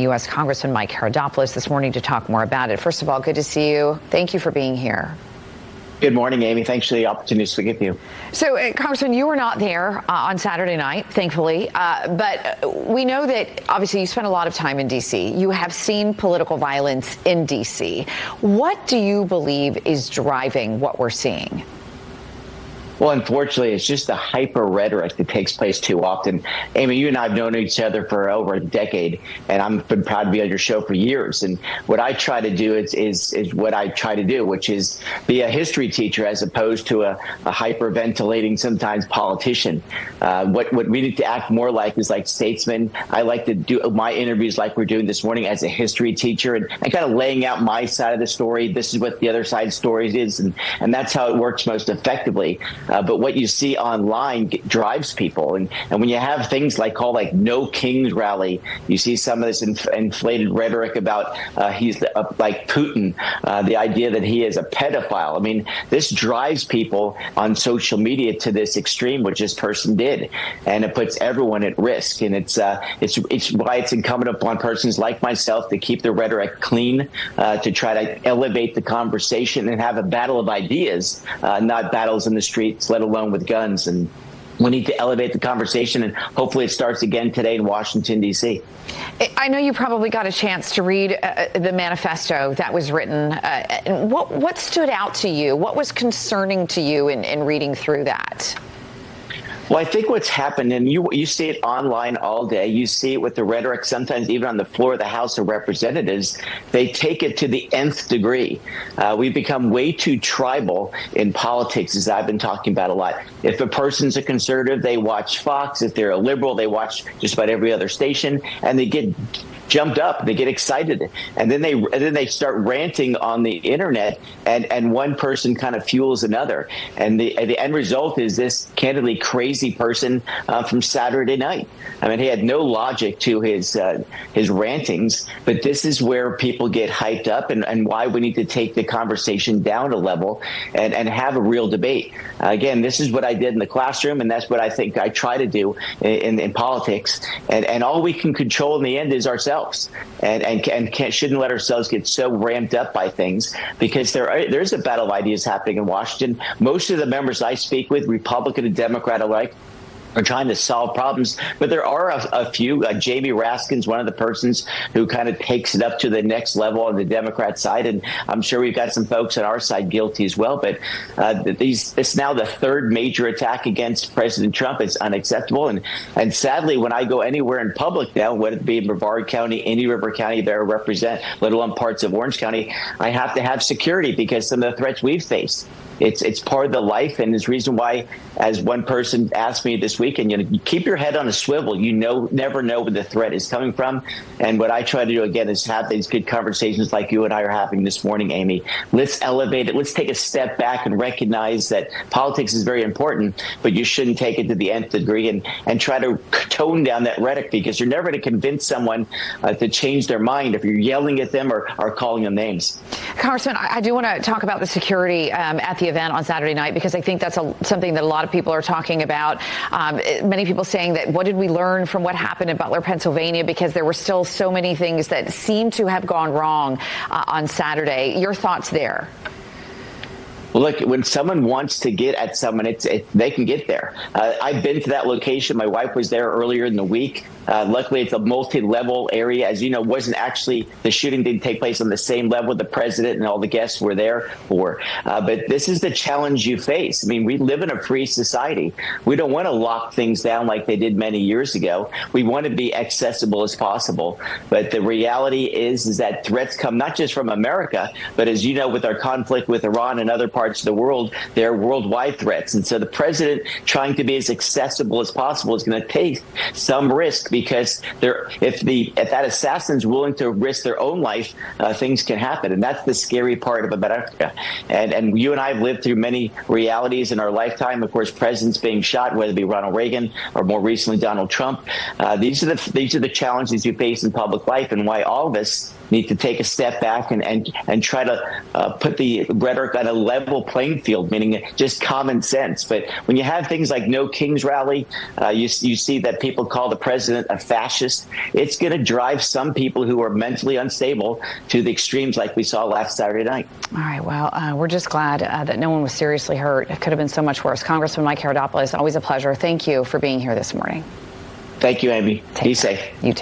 U.S. Congressman Mike Haridopolos this morning to talk more about it. First of all, good to see you. Thank you for being here. Good morning, Amy. Thanks for the opportunity to speak with you. So, Congressman, you were not there on Saturday night, thankfully, but we know that obviously you spent a lot of time in D.C. You have seen political violence in D.C. What do you believe is driving what we're seeing? Well, unfortunately, it's just the hyper rhetoric that takes place too often. Amy, you and I have known each other for over a decade, and I've been proud to be on your show for years. And what I try to do is what I try to do, which is be a history teacher as opposed to a hyperventilating, sometimes politician. What we need to act more like is like statesmen. I like to do my interviews like we're doing this morning as a history teacher and kind of laying out my side of the story. This is what the other side's story is, and that's how it works most effectively. But what you see online drives people. And when you have things like No Kings Rally, you see some of this inflated rhetoric about he's like Putin, the idea that he is a pedophile. I mean, this drives people on social media to this extreme, which this person did. And it puts everyone at risk. And it's why it's incumbent upon persons like myself to keep the rhetoric clean, to try to elevate the conversation and have a battle of ideas, not battles in the streets, let alone with guns. And we need to elevate the conversation, and hopefully it starts again today in Washington, D.C. I know you probably got a chance to read the manifesto that was written. What stood out to you? What was concerning to you in reading through that? Well, I think what's happened, and you see it online all day, you see it with the rhetoric, sometimes even on the floor of the House of Representatives, they take it to the nth degree. We've become way too tribal in politics, as I've been talking about a lot. If a person's a conservative, they watch Fox. If they're a liberal, they watch just about every other station, and they get jumped up, they get excited, and then they start ranting on the internet, and one person kind of fuels another, and the end result is this candidly crazy person from Saturday night. I mean, he had no logic to his rantings, but this is where people get hyped up, and why we need to take the conversation down a level and have a real debate. Again, this is what I did in the classroom, and that's what I think I try to do in politics, and all we can control in the end is ourselves. Shouldn't let ourselves get so ramped up by things, because there's a battle of ideas happening in Washington. Most of the members I speak with, Republican and Democrat alike, are trying to solve problems, but there are a few. Jamie Raskin's one of the persons who kind of takes it up to the next level on the Democrat side, and I'm sure we've got some folks on our side guilty as well. But it's now the third major attack against President Trump. It's unacceptable, and sadly, when I go anywhere in public now, whether it be in Brevard County, Indian River County that I represent, let alone parts of Orange County, I have to have security because some of the threats we've faced. It's part of the life, and there's reason why, as one person asked me this weekend, you keep your head on a swivel. You never know where the threat is coming from. And what I try to do, again, is have these good conversations like you and I are having this morning, Amy. Let's elevate it. Let's take a step back and recognize that politics is very important, but you shouldn't take it to the nth degree and try to tone down that rhetoric, because you're never going to convince someone to change their mind if you're yelling at them or calling them names. Congressman, I do want to talk about the security at the event on Saturday night, because I think that's something that a lot of people are talking about. Many people saying that, what did we learn from what happened in Butler, Pennsylvania, because there were still so many things that seem to have gone wrong on Saturday. Your thoughts there? Well, look, when someone wants to get at someone, they can get there. I've been to that location. My wife was there earlier in the week. Luckily, it's a multi-level area. As you know, the shooting didn't take place on the same level the president and all the guests were there for. But this is the challenge you face. I mean, we live in a free society. We don't want to lock things down like they did many years ago. We want to be accessible as possible. But the reality is that threats come not just from America, but as you know, with our conflict with Iran and other parts of the world, they're worldwide threats. And so the president trying to be as accessible as possible is going to take some risk, because if that assassin's willing to risk their own life, things can happen. And that's the scary part of America. And you and I have lived through many realities in our lifetime. Of course, presidents being shot, whether it be Ronald Reagan or more recently Donald Trump. These are the challenges you face in public life, and why all of us need to take a step back and try to put the rhetoric on a level playing field, meaning just common sense. But when you have things like No Kings Rally, you see that people call the president a fascist. It's going to drive some people who are mentally unstable to the extremes like we saw last Saturday night. All right. Well, we're just glad that no one was seriously hurt. It could have been so much worse. Congressman Mike Haridopolos, always a pleasure. Thank you for being here this morning. Thank you, Amy. Be safe. You too.